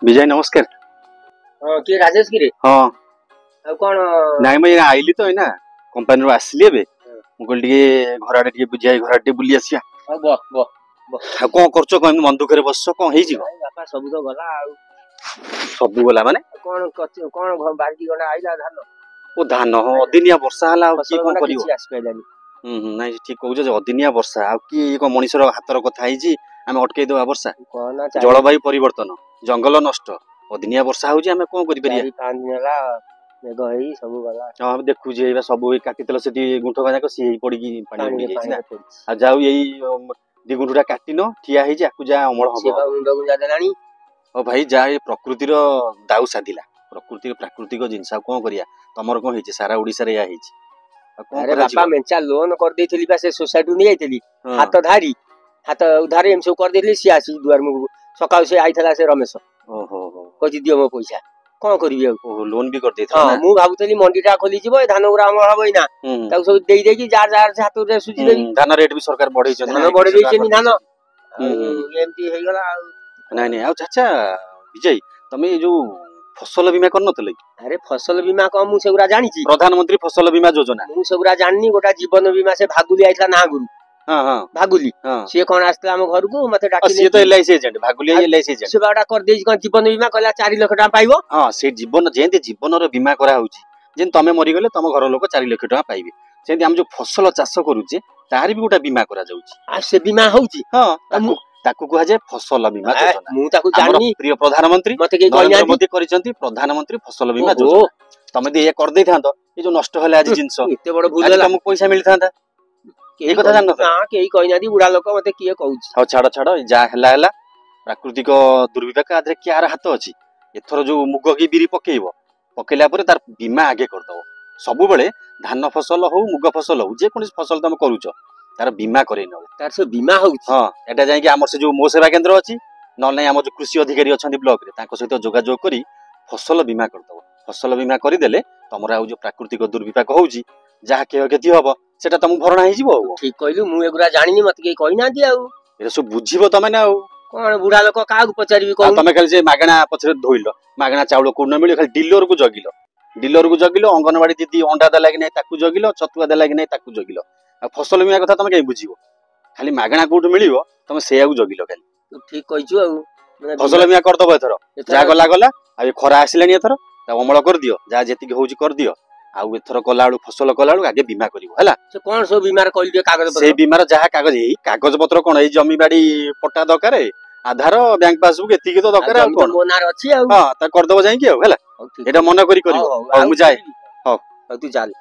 विजय नमस्कार। किए राजेश गिरी हाँ कौन नाई मैं आइली तो ना कंपनी आसली ए मुझे घर आड़े बुझे घर आड़े बुली आसिया कौन कर मन दुखे बस कौन बापा सब तो गला सब गला माने कौन कौन बाल्टी गला आइला धान ओ धान हाँ अदिनिया वर्षा है कौन कर नाई ठीक कह अदिनिया वर्षा आ मनीषर हाथर कथा आम अटकई देवा वर्षा जलवायु परिवर्तन जंगल नष्ट अदिनिया वर्षा हूँ आम कौन कर देखु सब काटिल से गुंठ जाक सी पड़ी जाऊ यही दी गुंठा काटिन ठिया जा अमल हम ओ भाई जा प्रकृतिर दाऊ साधिला प्रकृति प्राकृतिक जिनस कौन करिया तमर कौन होइछ सारा ओडिसा रे या होइछ अरे बापा मेंचा लोन कर देथली बा से सोसाइटी नहीं आइतली हाथ धारी हाथ उधार एम सब कर देथली सी आसी दुआर मु सकाळ से आइथला से रमेश ओहो कहि दियो मो पैसा कौन करिवे ओ लोन भी कर देथला हां मु भाबुतली मंडीटा खोली जिवो ए धान उरा हमर हबई ना ताउ सब देई देकी जार जार से हाथ रे सुजी देई धान रेट भी सरकार बढ़ई छ धान बढ़ई देई छ धान एमती हे गला नहीं नहीं आ चाचा विजय तमे जो फसल बीमा कर नतले अरे फसल बीमा को मु सेगुरा जानि छी प्रधानमंत्री फसल बीमा योजना मु सेगुरा जाननी गोटा जीवन बीमा से भागुली आइथला ना गुरु हां हां भागुली से कोन आस्ता हम घर को मते डाकी से तो एलआईसी एजेंट भागुली एलआईसी एजेंट से बाटा कर देई कोन जीवन बीमा कहला 4 लाख टका पाइबो हां से जीवन जेंते जीवन रो बीमा करा होची जेन तमे मरि गेले तम घर लोक 4 लाख टका पाइबे सेंती हम जो फसल चाष करूचे तार भी गोटा बीमा करा जाउची आ से बीमा होउची हां ताकू कहा जाए फसल बीमा योजना मु ताकू जाननी प्रिय प्रधानमंत्री मते के कहना मोदी करिसंती प्रधानमंत्री फसल बीमा योजना तमे दे ये कर दे थांतो ये जो नष्ट हला आज जिंस एते बड़ भूल होला तुमको पैसा मिल थांता ए कथा जान ना केही कहना दी बुढ़ा लोक मते किए कहउछ हो छाड़ छाड़ जा हला प्राकृतिक दुर्विपाक आदरे क्यार हाथ अछि एथरो जो मुग की बिरी पकेइबो पकेला परे तार बीमा आगे कर दो सब बेले धान फसल हो मुग फसल हो जे कोन फसल तुम करूछ तार बीमा करे न तार से बीमा हो हां एटा जाय कि हमर से जो मो सेवा केंद्र अछि न नै हमर जो कृषि अधिकारी अछंती ब्लॉक रे ताको सहित जोगाजोग करी फसल बीमा कर दो फसल बीमा करि देले तमरा जो प्राकृतिक दुर्विपाक होउची जहा के गति हबो सेटा तुम भरणा हि जिवो ठीक कहलु मु एगुरा जानिनी मते के कहि ना दिया ए सब बुझिबो तमे ना कोन बुढ़ा लोक काग पचारिबी को तमे खाली जे मागणा पछरे धोइलो मागणा चावल कोन न मिली खाली डीलर को जगिलो अंगनवाड़ी दीदी अंडा दे लागी नै ताकू जगिलो छतुआ दे लागी नै ताकू जगिलो आ फसल बीमा कथा तमे कहि बुझिबो खाली मागणा कोठ मिलिबो तमे सेयाकू जगिलो खाली ठीक कहिछु आ फसल बीमा कर दबो एथरो जा गला गला आ खरा आसिलानी एथरो ता अमल कर दियो जा जेति के होउची कर दियो आ एथरो कलाळू फसल कलाळू आगे बीमा करिवो हला से कोन सो बीमार कइल दियो कागज पत्र से बीमार जहा कागज एही कागज पत्र कोन एही जमी बाडी पट्टा दकारे आधार बैंक पासबुक एति के तो दकारे आ कोन मोनार अछि आ हां ता कर दबो जाई कि हला एटा मन करी करिवो मु जाय हां तू चल